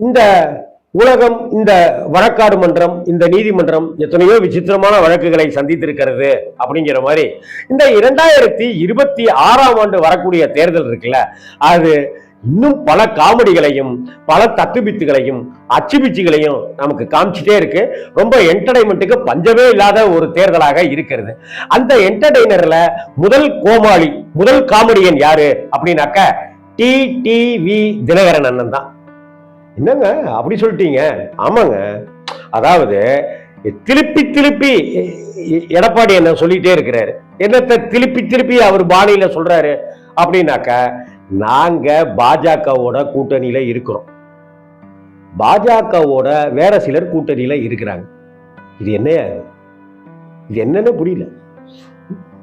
இந்த உலகம், இந்த வழக்காடு மன்றம், இந்த நீதிமன்றம் எத்தனையோ விசித்திரமான வழக்குகளை சந்தித்திருக்கிறது. அப்படிங்கிற மாதிரி இந்த 2026ஆம் ஆண்டு வரக்கூடிய தேர்தல் இருக்குல்ல, அது இன்னும் பல காமெடிகளையும் பல தத்துபித்துகளையும் அச்சுபிச்சுகளையும் நமக்கு காமிச்சிட்டே இருக்கு. ரொம்ப என்டர்டைன்மெண்ட்டுக்கு பஞ்சமே இல்லாத ஒரு தேர்தலாக இருக்கிறது. அந்த என்டர்டைனர்ல முதல் கோமாளி, முதல் காமெடியன் யாரு அப்படின்னாக்க டிடிவி தினகரன் அண்ணன் தான். என்னங்க அப்படி சொல்லிட்டீங்க? ஆமாங்க, அதாவது திருப்பி திருப்பி எடப்பாடி என்ன சொல்லிட்டே இருக்கிறாரு. என்னத்தை திருப்பி திருப்பி அவர் பாணியில சொல்றாரு அப்படின்னாக்க, நாங்க பாஜகவோட கூட்டணியில இருக்கிறோம், பாஜகவோட வேற சிலர் கூட்டணியில இருக்கிறாங்க. இது என்ன, இது என்னன்னு புரியல.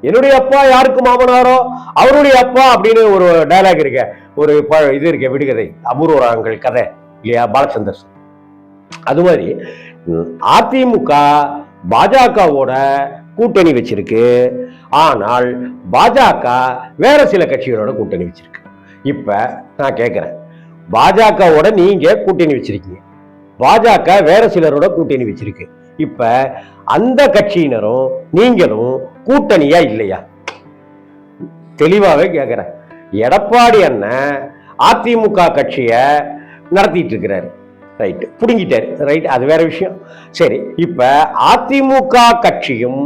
என்னுடைய அப்பா யாருக்கு மாமனாரோ அவருடைய அப்பா அப்படின்னு ஒரு டயலாக் இருக்க, ஒரு இது இருக்க, விடுகதை, அபூர்வங்கள் கதை இல்லையா, பாலச்சந்தர். அது மாதிரி அதிமுக பாஜகவோட கூட்டணி வச்சிருக்கு, ஆனால் பாஜக வேற சில கட்சிகளோட கூட்டணி வச்சிருக்கு. இப்ப நான் கேட்கிறேன், பாஜகவோட நீங்க கூட்டணி வச்சிருக்கீங்க, பாஜக வேற சிலரோட கூட்டணி வச்சிருக்கு. இப்ப அந்த கட்சியினரும் நீங்களும் கூட்டணியா இல்லையா? தெளிவாவே கேட்கிறேன். எடப்பாடி அண்ணன் அதிமுக கட்சிய நடத்திட்டு இருக்கிறாரு, ரைட், புடுங்கிட்டாரு, ரைட், அது வேற விஷயம். சரி, இப்ப அதிமுக கட்சியும்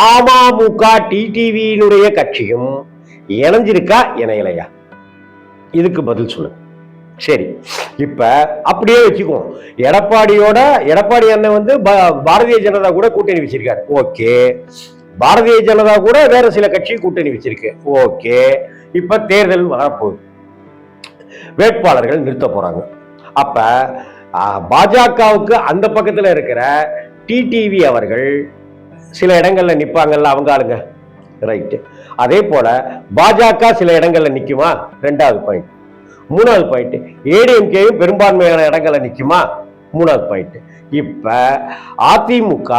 அமமுக டிடிவியினுடைய கட்சியும் இணைஞ்சிருக்கா இணையலையா? இதுக்கு பதில் சொல்லுங்க. சரி, இப்ப அப்படியே வச்சுக்குவோம். எடப்பாடி அண்ணன் வந்து பாரதிய ஜனதா கூட கூட்டணி வச்சிருக்காரு, ஓகே. பாரதிய ஜனதா கூட வேற சில கட்சி கூட்டணி வச்சிருக்கு, ஓகே. இப்ப தேர்தல் வரப்போகுது, வேட்பாளர்கள் நிறுத்த போறாங்க. அப்ப பாஜகவுக்கு அந்த பக்கத்துல இருக்கிற டிடிவி அவர்கள் சில இடங்கள்ல நிப்பாங்கல்ல, அவங்க ஆளுங்க, ரைட். அதே போல பாஜக சில இடங்கள்ல நிக்குமா? ரெண்டாவது பாயிண்ட். மூணாவது பாயிண்ட், ஏடிஎம்கேயும் பெரும்பான்மையான இடங்கள்ல நிக்குமா? மூணாவது பாயிண்ட். இப்ப அதிமுக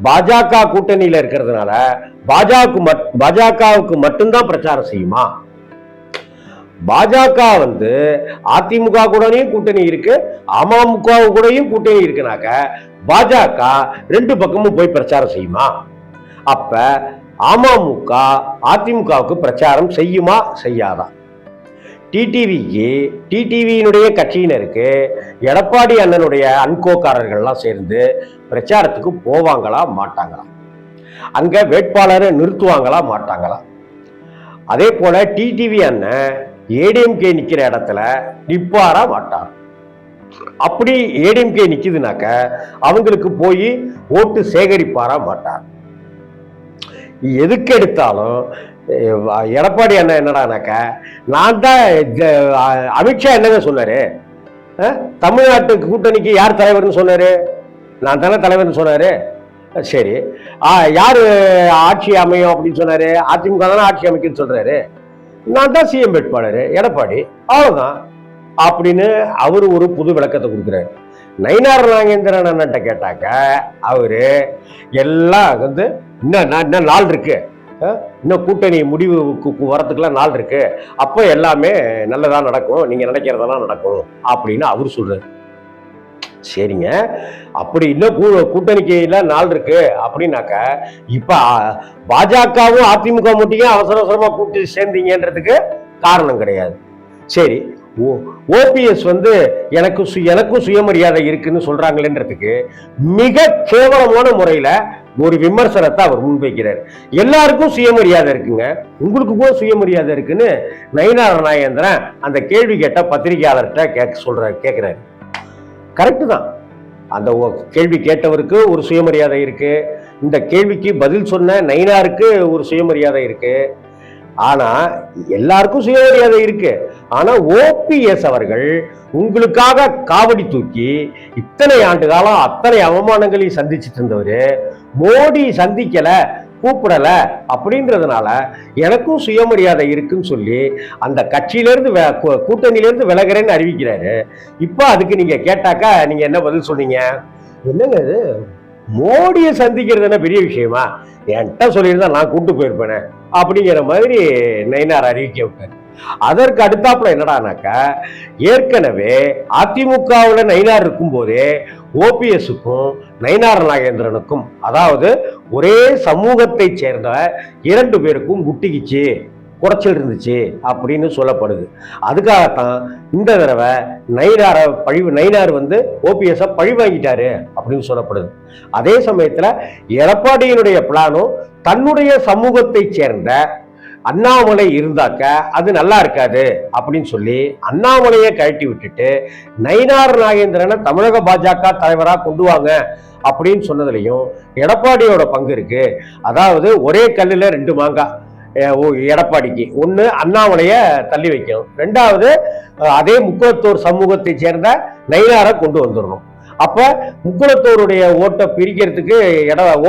பாஜக கூட்டணியில இருக்கிறதுனால பாஜகவுக்கு மட்டும்தான் பிரச்சாரம் செய்யுமா? பாஜக வந்து அதிமுக கூடயும் கூட்டணி இருக்கு, அமமுக கூடயும் கூட்டணி இருக்குனாக்க பாஜக ரெண்டு பக்கமும் போய் பிரச்சாரம் செய்யுமா? அப்ப அமமுக அதிமுகவுக்கு பிரச்சாரம் செய்யுமா செய்யாதா? டிடிவியினுடைய கட்சியினருக்கு எடப்பாடி அண்ணனுடைய அன்கோக்காரர்கள்லாம் சேர்ந்து பிரச்சாரத்துக்கு போவாங்களா மாட்டாங்களா? அங்க வேட்பாளரை நிறுத்துவாங்களா மாட்டாங்களா? அதே போல டிடிவி அண்ணன் ஏடிஎம்கே நிக்கிற இடத்துல நிப்பாரா மாட்டார்? அப்படி ஏடிஎம்கே நிக்குதுனாக்க அவங்களுக்கு போய் ஓட்டு சேகரிப்பாரா மாட்டார்? எதுக்கு எடுத்தாலும் எடப்பாடி அண்ணன் என்னடானாக்க, நான் தான் அமித்ஷா என்னங்க சொன்னாரு, தமிழ்நாட்டு கூட்டணிக்கு யார் தலைவர்னு சொன்னாரு? நான் தானே தலைவர்னு சொன்னாரு. சரி, யாரு ஆட்சி அமையும் அப்படின்னு சொன்னாரு? அதிமுக தானே ஆட்சி அமைக்குன்னு சொல்றாரு. நான் தான் சிஎம் வேட்பாளர் எடப்பாடி, அவ்வளவுதான் அப்படின்னு அவரு ஒரு புது விளக்கத்தை கொடுக்குறாரு. நயினார் நாகேந்திரன் அண்ணன்ட்ட கேட்டாக்க அவரு எல்லாம் வந்து இன்னும் நாள் இருக்கு, இன்னும் கூட்டணி முடிவுக்கு வரத்துக்குலாம் நாள் இருக்கு, அப்போ எல்லாமே நல்லதா நடக்கும், நீங்க நினைக்கிறதெல்லாம் நடக்கும் அப்படின்னு அவரு சொல்றாரு. சரிங்க, அப்படி இன்னும் கூட்டணிக்கு நாள் இருக்கு அப்படின்னாக்க இப்ப பாஜகவும் அதிமுக மட்டும் அவசர அவசரமா கூட்டி சேர்ந்தீங்கன்றதுக்கு காரணம் கிடையாது. சரி, ஓபிஎஸ் வந்து எனக்கும் சுயமரியாதை இருக்குன்னு சொல்றாங்களேன்றதுக்கு மிக கேவலமான முறையில ஒரு விமர்சனத்தை அவர் முன்வைக்கிறார். எல்லாருக்கும் சுயமரியாதை இருக்குங்க, உங்களுக்கு கூட சுயமரியாதை இருக்குன்னு நயினார் நாகேந்திரன் அந்த கேள்வி கேட்ட பத்திரிகையாளர்கிட்ட கேட்கிறாரு. கரெக்டு தான், அந்த கேள்வி கேட்டவருக்கு ஒரு சுயமரியாதை இருக்கு, இந்த கேள்விக்கு பதில் சொன்ன நயினாருக்கு ஒரு சுயமரியாதை இருக்கு. ஆனா எல்லாருக்கும் சுயமரியாதை இருக்கு. ஆனா ஓபிஎஸ் அவர்கள் உங்களுக்காக காவடி தூக்கி இத்தனை ஆண்டு காலம் அத்தனை அவமானங்களையும் சந்திச்சுட்டு இருந்தவரு மோடி சந்திக்கல, கூப்பிடல அப்படின்றதுனால எனக்கும் சுயமரியாதை இருக்குன்னு சொல்லி அந்த கட்சியிலிருந்து கூட்டணியிலிருந்து விலகிறேன்னு அறிவிக்கிறாரு. இப்ப அதுக்கு நீங்க கேட்டாக்கா நீங்க என்ன பதில் சொன்னீங்க? என்னங்க இது, மோடியை சந்திக்கிறது என்ன பெரிய விஷயமா? என்கிட்ட சொல்லியிருந்தா நான் கூட்டு போயிருப்பேனே அப்படிங்கிற மாதிரி நயினார் அறிவிக்க விட்டார். அதற்கு அடுத்தாப்புல என்னடானாக்க, ஏற்கனவே அதிமுகவில் நயினார் இருக்கும் போதே ஓபிஎஸ்க்கும் நயினார் நாகேந்திரனுக்கும், அதாவது ஒரே சமூகத்தை சேர்ந்த 2 பேருக்கும் குட்டிக்கிச்சு, குறைச்சல் இருந்துச்சு அப்படின்னு சொல்லப்படுது. அதுக்காகத்தான் இந்த தடவை நயினார் வந்து ஓபிஎஸ் பழி வாங்கிட்டாரு அப்படின்னு சொல்லப்படுது. அதே சமயத்துல எடப்பாடியினுடைய பிளானும் தன்னுடைய சமூகத்தை சேர்ந்த அண்ணாமலை இருந்தாக்க அது நல்லா இருக்காது அப்படின்னு சொல்லி அண்ணாமலையை கழட்டி விட்டுட்டு நயினார் நாகேந்திரனை தமிழக பாஜக தலைவராக கொண்டு வாங்க அப்படின்னு சொன்னதுலையும் எடப்பாடியோட பங்கு இருக்கு. அதாவது ஒரே கல்லுல 2 மாங்காய். எடப்பாடிக்கு ஒன்று அண்ணாமலையை தள்ளி வைக்கணும், 2வது அதே முக்குளத்தூர் சமூகத்தை சேர்ந்த நயினாரை கொண்டு வந்துடணும். அப்ப முக்குளத்தூருடைய ஓட்டை பிரிக்கிறதுக்கு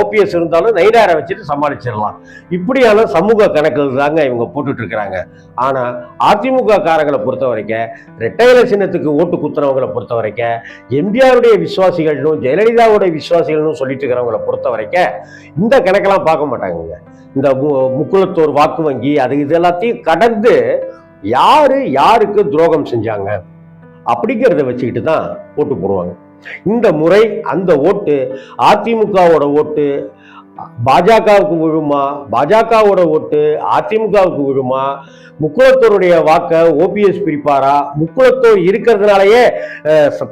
ஓபிஎஸ் இருந்தாலும் நயினாரை வச்சுட்டு சமாளிச்சிடலாம். இப்படியான சமூக கணக்குகள் தாங்க இவங்க போட்டுட்டு இருக்கிறாங்க. ஆனா அதிமுக காரங்களை பொறுத்த வரைக்கும், ரெட்டையில சின்னத்துக்கு ஓட்டு குத்துறவங்களை பொறுத்த வரைக்கும், எம்ஜிஆருடைய விசுவாசிகள்னும் ஜெயலலிதாவுடைய விசுவாசிகள்னு சொல்லிட்டு இருக்கிறவங்களை பொறுத்த வரைக்கும் இந்த கணக்கெல்லாம் பார்க்க மாட்டாங்க. இந்த முக்குளத்தூர் வாக்கு வங்கி அது இது எல்லாத்தையும் கடந்து யாருக்கு துரோகம் செஞ்சாங்க அப்படிங்கிறத வச்சுக்கிட்டு தான் ஓட்டு போடுவாங்க. இந்த முறை அந்த ஓட்டு அதிமுகவோட ஓட்டு பாஜகவுக்கு விழுமா, பாஜகவோட ஓட்டு அதிமுகவுக்கு விழுமா, முக்குளத்தூருடைய வாக்க ஓபிஎஸ் பிரிப்பாரா, முக்குளத்தூர் இருக்கிறதுனாலயே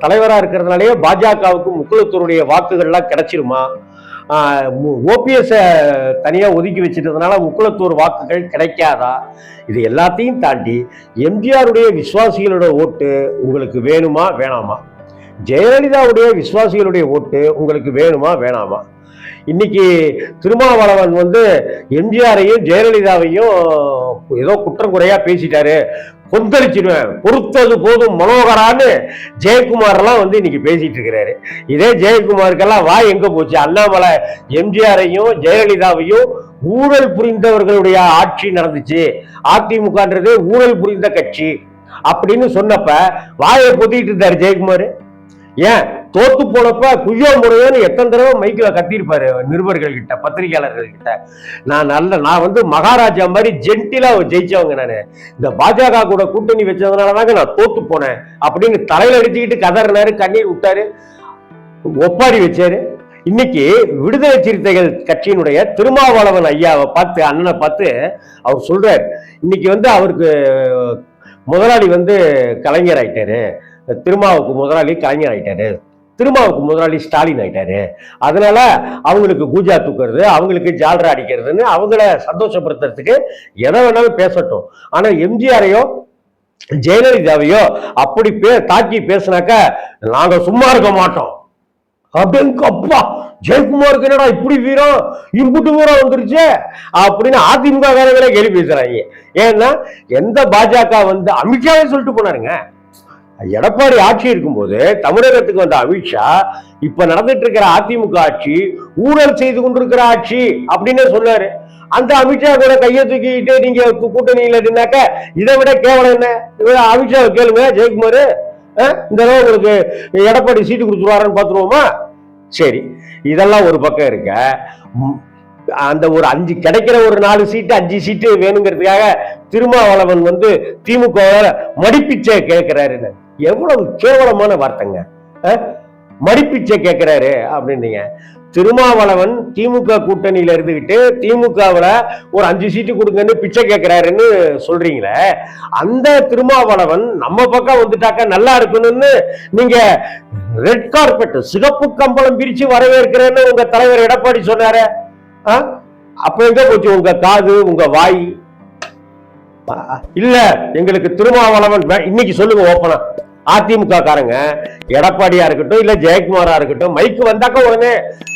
தலைவரா இருக்கிறதுனாலயே பாஜகவுக்கு முக்குளத்தூருடைய வாக்குகள்லாம் கிடைச்சிருமா, ஓபிஎஸ் தனியா ஒதுக்கி வச்சிட்டதுனால முக்குளத்தூர் வாக்குகள் கிடைக்காதா, இது எல்லாத்தையும் தாண்டி எம்ஜிஆருடைய விசுவாசிகளோட ஓட்டு உங்களுக்கு வேணுமா வேணாமா, ஜெயலலிதாவுடைய விசுவாசிகளுடைய ஓட்டு உங்களுக்கு வேணுமா வேணாமா. இன்னைக்கு திருமாவளவன் வந்து எம்ஜிஆரையும் ஜெயலலிதாவையும் ஏதோ குற்றம் குறையா பேசிட்டாரு, கொந்தளிச்சிடுவேன், பொறுத்தது போதும் மனோகரான்னு ஜெயக்குமார் எல்லாம் வந்து இன்னைக்கு பேசிட்டு இருக்கிறாரு. இதே ஜெயக்குமாருக்கெல்லாம் வாய் எங்க போச்சு? அண்ணாமலை எம்ஜிஆரையும் ஜெயலலிதாவையும் ஊழல் புரிந்தவர்களுடைய ஆட்சி நடந்துச்சு, அதிமுகன்றது ஊழல் புரிந்த கட்சி அப்படின்னு சொன்னப்ப வாயை பொத்திட்டு இருந்தாரு ஜெயக்குமார். ஏன் தோத்து போனப்ப குய்யோ முறையோன்னு எத்தனை தடவை மைக்கில் கத்திருப்பாரு நிருபர்கள் கிட்ட, பத்திரிகையாளர்கள் கிட்ட. நான் வந்து மகாராஜா மாதிரி ஜென்டிலா ஜெயிச்சவங்க. நானு இந்த பாஜக கூட கூட்டணி வச்சதுனாலதாங்க நான் தோத்து போனேன் அப்படின்னு தலையில அடிச்சுக்கிட்டு கதறினாரு, கண்ணீர் விட்டாரு, ஒப்பாரி வச்சாரு. இன்னைக்கு விடுதலை சிறுத்தைகள் கட்சியினுடைய திருமாவளவன் ஐயாவை பார்த்து, அண்ணனை பார்த்து அவர் சொல்றாரு, இன்னைக்கு வந்து அவருக்கு முதலாளி வந்து கலைஞர் ஆயிட்டாரு, திருமாவுக்கு முதலாளி கலைஞர் ஆயிட்டாரு, திருமாவுக்கு முதலாளி ஸ்டாலின் ஆயிட்டாரு, அதனால அவங்களுக்கு கூஜா தூக்குறது, அவங்களுக்கு ஜால்ரா அடிக்கிறதுன்னு அவங்கள சந்தோஷப்படுத்துறதுக்கு எதை வேணாலும் பேசட்டும். ஆனா எம்ஜிஆரையோ ஜெயலலிதாவையோ அப்படி தாக்கி பேசினாக்க நாங்க சும்மா இருக்க மாட்டோம் அப்படின்னு. அப்பா ஜெயக்குமாருக்கு என்னடா இப்படி வீரம், இம்புட்டு வீரம் வந்துருச்சு அப்படின்னு அதிமுக காரங்களே கேள்வி பேசுறாங்க. ஏன்னா எந்த பாஜக வந்து அமித்ஷாவே சொல்லிட்டு போனாருங்க, எடப்பாடி ஆட்சி இருக்கும்போது தமிழகத்துக்கு வந்த அமித்ஷா இப்ப நடந்துட்டு இருக்கிற அதிமுக ஆட்சி ஊழல் செய்து கொண்டிருக்கிற ஆட்சி அப்படின்னு சொன்னாரு. அந்த அமித்ஷா கூட கையை தூக்கிட்டு நீங்க கூட்டணியில் இருந்தாக்க இதை விட கேவலம் என்ன? அமித்ஷாவை கேளுங்க, ஜெயக்குமார் இந்த தடவை உங்களுக்கு எடப்பாடி சீட்டு கொடுத்துருவாருன்னு பார்த்துருவோமா? சரி, இதெல்லாம் ஒரு பக்கம் இருக்க, அந்த ஒரு 5 கிடைக்கிற ஒரு 4 சீட்டு 5 சீட்டு வேணுங்கிறதுக்காக திருமாவளவன் வந்து திமுக மடிப்பிச்சை கேட்கிறாரு. எவ்வளவு கேவலமான வார்த்தைங்க, மடிப்பிச்சை கேட்கிறாரு அப்படின்னீங்க. திருமாவளவன் திமுக கூட்டணியில இருந்துகிட்டு திமுகவுல ஒரு 5 சீட்டு கொடுங்கன்னு பிச்சை கேட்கிறாருன்னு சொல்றீங்களே, அந்த திருமாவளவன் நம்ம பக்கம் வந்துட்டாக்க நல்லா இருக்கணும்னு நீங்க ரெட் கார்பெட் சிகப்பு கம்பளம் பிரிச்சு வரவேற்கிறேன்னு உங்க தலைவர் எடப்பாடி சொன்னாரு. அப்ப எங்க போச்சு உங்க காது, உங்க வாய்? இல்ல எங்களுக்கு திருமாவளவன் இன்னைக்கு சொல்லுங்க ஓப்பனா, அதிமுக காரங்க எடப்பாடியா இருக்கட்டும் இல்ல ஜெயக்குமாரா இருக்கட்டும், மைக்கு வந்தாக்க உடனே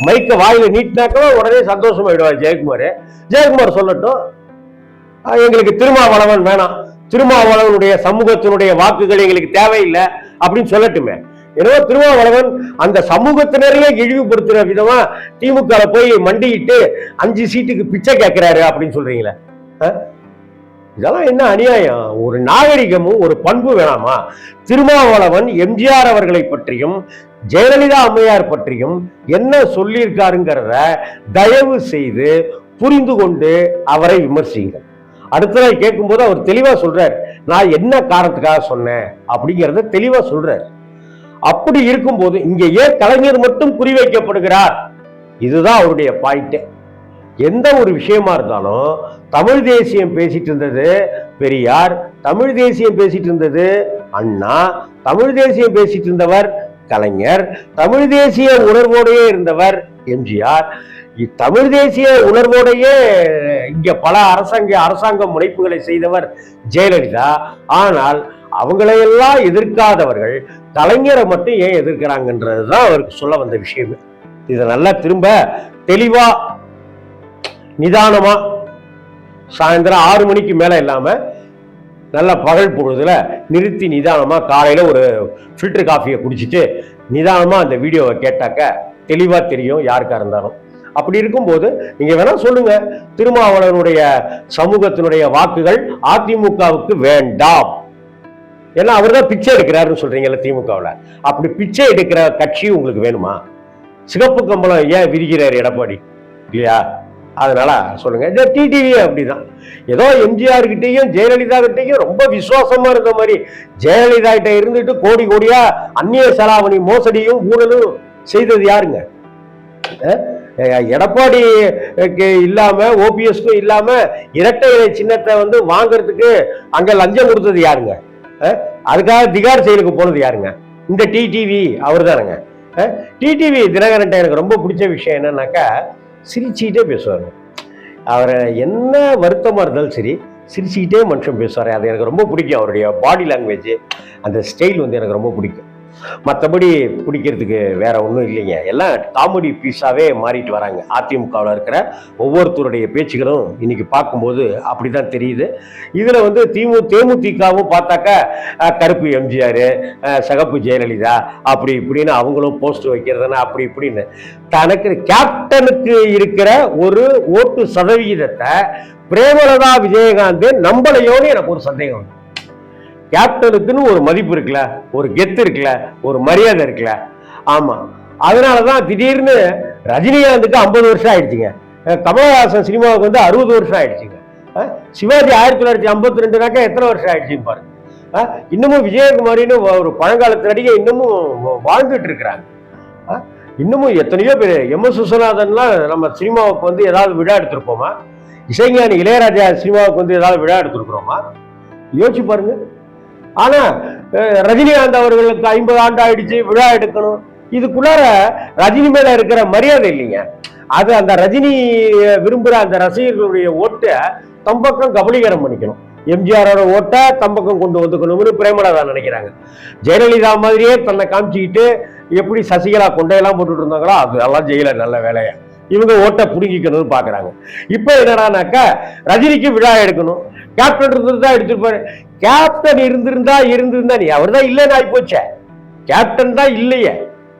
மைக்க வாயில நீட்டினாக்க உடனே சந்தோஷமாயிடுவார் ஜெயக்குமார் சொல்லட்டும், எங்களுக்கு திருமாவளவன் வேணாம், திருமாவளவனுடைய சமூகத்தினுடைய வாக்குகள் எங்களுக்கு தேவையில்லை அப்படின்னு சொல்லட்டுமே. எனவே திருமாவளவன் அந்த சமூகத்தினரையே இழிவுபடுத்துற விதமா திமுக போய் மண்டிட்டு 5 சீட்டுக்கு பிச்சை கேட்கிறாரு அப்படின்னு சொல்றீங்களே, இதெல்லாம் என்ன அநியாயம்? ஒரு நாகரிகமும் ஒரு பண்பு வேணாமா? திருமாவளவன் எம்ஜிஆர் அவர்களை பற்றியும் ஜெயலலிதா அம்மையார் பற்றியும் என்ன சொல்லியிருக்காருங்கிறத தயவு செய்து புரிந்து கொண்டு அவரை விமர்சிங்க. அடுத்த நாள் கேட்கும்போது அவர் தெளிவா சொல்றாரு, நான் என்ன காரணத்துக்காக சொன்னேன் அப்படிங்கிறத தெளிவா சொல்றாரு. அப்படி இருக்கும்போது இங்க ஏன் கலைஞர் மட்டும் குறிவைக்கப்படுகிறார், இதுதான் அவருடைய பாயிண்ட். எந்த ஒரு விஷயமா இருந்தாலும் தமிழ் தேசியம் பேசிட்டு இருந்தது பெரியார், தமிழ் தேசியம் பேசிட்டு இருந்தது அண்ணா, தமிழ் தேசியம் பேசிட்டு இருந்தவர் கலைஞர், தமிழ் தேசிய உணர்வோடையே இருந்தவர் எம்ஜிஆர், தமிழ் தேசிய உணர்வோடையே இங்க பல அரசாங்க முனைப்புகளை செய்தவர் ஜெயலலிதா. ஆனால் அவங்களையெல்லாம் எதிர்க்காதவர்கள் கலைஞரை மட்டும் ஏன் எதிர்க்கிறாங்கன்றதுதான் அவருக்கு சொல்ல வந்த விஷயமே. இதை நல்லா திரும்ப தெளிவா நிதானமா சாயந்தரம் 6 மணிக்கு மேல இல்லாம நல்ல பகல் பொழுதுல நிறுத்தி நிதானமா காலையில ஒரு ஃபில்டர் காஃபியை குடிச்சிட்டு நிதானமா அந்த வீடியோவை கேட்டாக்க தெளிவா தெரியும் யாருக்கா இருந்தாலும். அப்படி இருக்கும்போது நீங்க வேணா சொல்லுங்க, திருமாவளவனுடைய சமூகத்தினுடைய வாக்குகள் அதிமுகவுக்கு வேண்டாம், ஏன்னா அவர் தான் பிச்சை எடுக்கிறாருன்னு சொல்றீங்கல்ல திமுகவில். அப்படி பிச்சை எடுக்கிற கட்சி உங்களுக்கு வேணுமா? சிகப்பு கம்பளம் ஏன் விரிகிறார் எடப்பாடி இல்லையா? அதனால சொல்லுங்க. இந்த டிடிவி அப்படிதான், ஏதோ எம்ஜிஆர் கிட்டையும் ஜெயலலிதா கிட்டையும் ரொம்ப விசுவாசமா இருந்த மாதிரி ஜெயலலிதா கிட்ட இருந்துட்டு கோடி கோடியா அந்நிய செலாவணி மோசடியும் ஊழலும் செய்தது யாருங்க? எடப்பாடி இல்லாம ஓபிஎஸ்க்கும் இல்லாம இரட்டை இலை சின்னத்தை வாங்கறதுக்கு அங்க லஞ்சம் கொடுத்தது யாருங்க? அதுக்காக திகார் செயலுக்கு போனது யாருங்க? இந்த டிடிவி அவர் தானுங்க. டிடிவி தினகரன் எனக்கு ரொம்ப பிடிச்ச விஷயம் என்னன்னாக்கா, சிரிச்சுக்கிட்டே பேசுவார். அவரை என்ன வருத்தமா இருந்தாலும் சரி சிரிச்சுக்கிட்டே மனுஷன் பேசுவார். அது எனக்கு ரொம்ப பிடிக்கும். அவருடைய பாடி லாங்குவேஜ், அந்த ஸ்டைல் எனக்கு ரொம்ப பிடிக்கும். மற்றபடி பிடிக்கிறதுக்கு வேற ஒன்றும் இல்லைங்க. எல்லாம் காமெடி பீஸாவே மாறிட்டு வராங்க. அதிமுகவில் இருக்கிற ஒவ்வொருத்தருடைய பேச்சுகளும் இன்னைக்கு பார்க்கும்போது அப்படிதான் தெரியுது. இதுல தேமுதிகவும் பார்த்தாக்கா கருப்பு எம்ஜிஆர், சகப்பு ஜெயலலிதா அப்படி இப்படின்னு அவங்களும் போஸ்ட் வைக்கிறதுனா அப்படி இப்படின்னு தனக்கு கேப்டனுக்கு இருக்கிற ஒரு ஓட்டு சதவிகிதத்தை பிரேமலதா விஜயகாந்த் நம்பலையோன்னு எனக்கு ஒரு சந்தேகம். கேப்டனுக்குன்னு ஒரு மதிப்பு இருக்குல்ல, ஒரு கெத்து இருக்குல்ல, ஒரு மரியாதை இருக்குல்ல. ஆமா, அதனாலதான் திடீர்னு ரஜினிகாந்துக்கு 50 வருஷம் ஆயிடுச்சுங்க, கமலஹாசன் சினிமாவுக்கு 60 வருஷம் ஆயிடுச்சுங்க, சிவாஜி 1952 எத்தனை வருஷம் ஆயிடுச்சுன்னு பாருங்க. இன்னமும் விஜயகுமாரின்னு ஒரு பழங்காலத்து நடிகை இன்னமும் வாழ்ந்துட்டு இருக்கிறாங்க. இன்னமும் எத்தனையோ பேர், எம்.எஸ். விஸ்வநாதன்லாம் நம்ம சினிமாவுக்கு ஏதாவது விழா எடுத்திருப்போமா? இசைஞானி இளையராஜா சினிமாவுக்கு ஏதாவது விழா எடுத்திருக்கிறோமா? யோசிச்சு பாருங்க. ஆனா ரஜினிகாந்த் அவர்களுக்கு 50 ஆண்டு ஆயிடுச்சு, விழா எடுக்கணும். இதுக்குள்ளார ரஜினி மேல இருக்கிற மரியாதை இல்லைங்க. அது அந்த ரஜினி விரும்புற அந்த ரசிகர்களுடைய ஓட்டை தம்பக்கம் கபலீகரம் பண்ணிக்கணும். எம்ஜிஆரோட ஓட்டை தம்பக்கம் கொண்டு வந்துக்கணும்னு பிரேமலதா நினைக்கிறாங்க. ஜெயலலிதா மாதிரியே தன்னை காமிச்சுக்கிட்டு எப்படி சசிகலா கொண்டையெல்லாம் போட்டுட்டு இருந்தாங்களோ அதெல்லாம் ஜெயில நல்ல வேலையா இவங்க ஓட்டை புடுங்கிக்கணும்னு பாக்குறாங்க. இப்ப என்னடானாக்கா ரஜினிக்கு விழா எடுக்கணும், கேப்டன் இருந்திருந்தா எடுத்துருப்பாரு. கேப்டன் இருந்திருந்தா நீ அவர் தான் இல்லைன்னு ஆகி போச்ச. கேப்டன் தான் இல்லையே.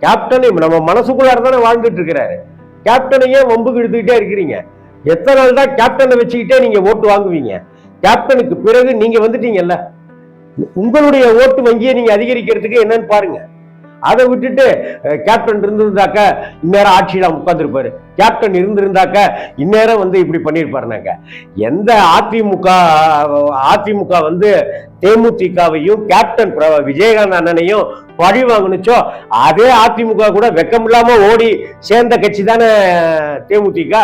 கேப்டன் நம்ம மனசுக்குள்ளார தானே வாழ்ந்துட்டு இருக்கிறாரு. கேப்டனையே வம்புக்கு எடுத்துக்கிட்டே இருக்கிறீங்க. எத்தனை நாள் தான் கேப்டனை வச்சுக்கிட்டே நீங்க ஓட்டு வாங்குவீங்க? கேப்டனுக்கு பிறகு நீங்க வந்துட்டீங்கல்ல, உங்களுடைய ஓட்டு வங்கியை நீங்க அதிகரிக்கிறதுக்கு என்னன்னு பாருங்க. அதை விட்டுட்டு கேப்டன் இருந்திருந்தாக்க இந்நேரம் ஆட்சியில உட்கார்ந்துருப்பாரு, கேப்டன் இருந்திருந்தாக்க இந்நேரம் இப்படி பண்ணிருப்பாருனாக்க. எந்த அதிமுக தேமுதிகவையும் கேப்டன் விஜயகாந்த் அண்ணனையும் பழி வாங்கினுச்சோ அதே அதிமுக கூட வெக்கம் இல்லாம ஓடி சேர்ந்த கட்சி தானே தேமுதிக.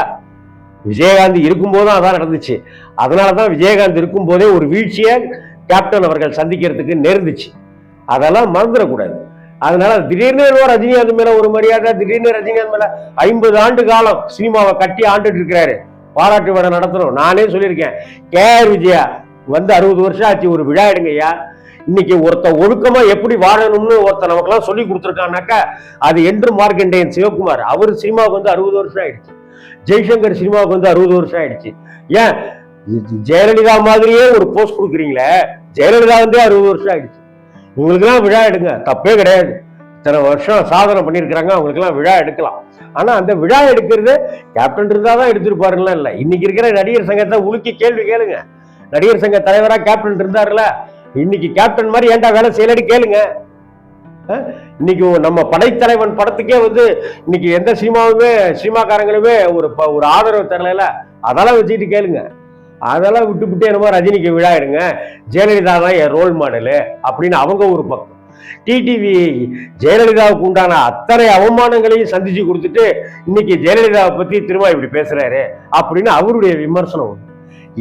விஜயகாந்த் இருக்கும்போதும் அதான் நடந்துச்சு. அதனாலதான் விஜயகாந்த் இருக்கும் போதே ஒரு வீழ்ச்சியை கேப்டன் அவர்கள் சந்திக்கிறதுக்கு நேர்ந்துச்சு. அதெல்லாம் மறந்துடக்கூடாது. அதனால திடீர்னு ரஜினிகாந்த் மேல ஒரு மரியாதை, திடீர்னு ரஜினிகாந்த் மேல 50 ஆண்டு காலம் சினிமாவை கட்டி ஆண்டுட்டு இருக்கிறாரு, பாராட்டு விழா நடத்தணும். நானே சொல்லியிருக்கேன், கே.ஆர். விஜயா 60 வருஷம் ஆச்சு, ஒரு விழா எடுங்கய்யா. இன்னைக்கு ஒருத்த ஒழுக்கமா எப்படி வாழணும்னு ஒருத்த நமக்கெல்லாம் சொல்லி கொடுத்துருக்கானாக்கா அது என்று மார்க்கண்டேயன் சிவகுமார். அவர் சினிமாவுக்கு 60 வருஷம் ஆயிடுச்சு. ஜெய்சங்கர் சினிமாவுக்கு 60 வருஷம் ஆயிடுச்சு. ஏன் ஜெயலலிதா மாதிரியே ஒரு போஸ்ட் கொடுக்குறீங்களே, ஜெயலலிதா 60 வருஷம் ஆயிடுச்சு. உங்களுக்கெல்லாம் விழா எடுங்க, தப்பே கிடையாது. இத்தனை வருஷம் சாதனை பண்ணியிருக்கிறாங்க, அவங்களுக்கெல்லாம் விழா எடுக்கலாம். ஆனா அந்த விழா எடுக்கிறது கேப்டன் இருந்தாதான் எடுத்திருப்பாருங்களா? இல்ல, இன்னைக்கு இருக்கிற நடிகர் சங்கத்தை உலுக்கி கேள்வி கேளுங்க. நடிகர் சங்க தலைவரா கேப்டன் இருந்தாருல, இன்னைக்கு கேப்டன் மாதிரி ஏன்டா வேலை செய்யலடி கேளுங்க. இன்னைக்கு நம்ம படைத்தலைவன் படத்துக்கே இன்னைக்கு எந்த சினிமாக்காரங்களுமே ஒரு ஆதரவு தரல, அதெல்லாம் வச்சுக்கிட்டு கேளுங்க. அதெல்லாம் விட்டு என்னமோ ரஜினிக்கு விழா எடுங்க, ஜெயலலிதா தான் என் ரோல் மாடலு அப்படின்னு அவங்க ஒரு பக்கம். டிடிவி ஜெயலலிதாவுக்கு உண்டான அத்தனை அவமானங்களையும் சந்திச்சு கொடுத்துட்டு இன்னைக்கு ஜெயலலிதாவை பத்தி திரும்ப இப்படி பேசுறாரு அப்படின்னு அவருடைய விமர்சனம்.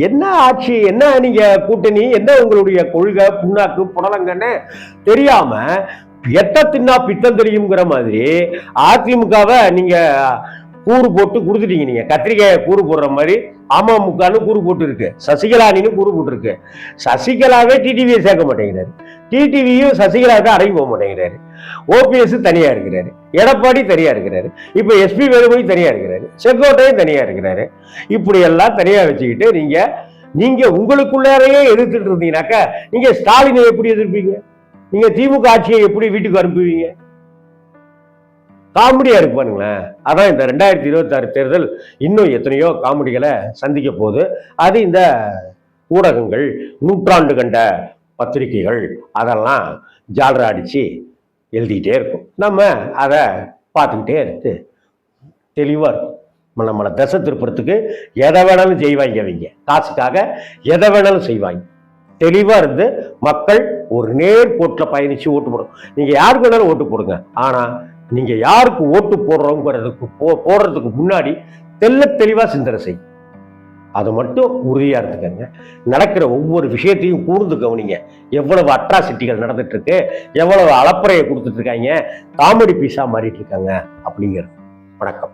என்ன ஆட்சி, என்ன நீங்க கூட்டணி, என்ன உங்களுடைய கொள்கை, புண்ணாக்கு புடலங்கன்னு தெரியாம எத்த தின்னா பித்தம் தெரியுங்கிற மாதிரி அதிமுகவை நீங்க கூறு போட்டு கொடுத்துட்டீங்க. நீங்க கத்திரிக்காயை கூறு போடுற மாதிரி அமமுகன்னு கூறு போட்டு இருக்கு, சசிகலானின்னு கூறு போட்டு இருக்கு. சசிகலாவே டிடிவியை சேர்க்க மாட்டேங்கிறாரு, டிடிவியும் சசிகலாவே அடங்கி போக மாட்டேங்கிறாரு. ஓபிஎஸ் தனியா இருக்கிறாரு, எடப்பாடி தனியா இருக்கிறாரு, இப்ப எஸ்பி வேலுமணி தனியா இருக்கிறாரு, செங்கோட்டையும் தனியா இருக்கிறாரு. இப்படி எல்லாம் தனியா வச்சுக்கிட்டு நீங்க உங்களுக்குள்ளாரையே எதிர்த்துட்டு இருந்தீங்கன்னாக்கா நீங்க ஸ்டாலினை எப்படி எதிர்ப்பீங்க? நீங்க திமுக ஆட்சியை எப்படி வீட்டுக்கு அனுப்புவீங்க? காமெடியா இருக்கு பாருங்களேன். அதான் இந்த 2026 தேர்தல் இன்னும் எத்தனையோ காமெடிகளை சந்திக்க போகுது. அது இந்த ஊடகங்கள், நூற்றாண்டு கண்ட பத்திரிகைகள் அதெல்லாம் ஜாலரா அடிச்சு எழுதிக்கிட்டே இருக்கும். நம்ம அதை பார்த்துக்கிட்டே இருக்கு, தெளிவா இருக்கும். நம்மளை திசை திருப்புறதுக்கு எதை வேணாலும் செய்வாங்க அவங்க, காசுக்காக எதை வேணாலும் செய்வாங்க. தெளிவா இருந்து மக்கள் ஒரு நேர்கோட்டில் பயணிச்சு ஓட்டு போடும். நீங்க யாருக்கு வேணாலும் ஓட்டு போடுங்க, ஆனா நீங்க யாருக்கு ஓட்டு போடுறதுக்கு முன்னாடி தெளிவா சிந்தனை செய்யும். அதை மட்டும் உறுதியா இருந்துக்கங்க. நடக்கிற ஒவ்வொரு விஷயத்தையும் கூர்ந்து கவனிங்க. எவ்வளவு அட்ராசிட்டிகள் நடந்துட்டு இருக்கு, எவ்வளவு அளப்பறையை கொடுத்துட்டு இருக்காங்க, காமெடி பீஸா மாறிட்டு இருக்காங்க அப்படிங்கிறது. வணக்கம்.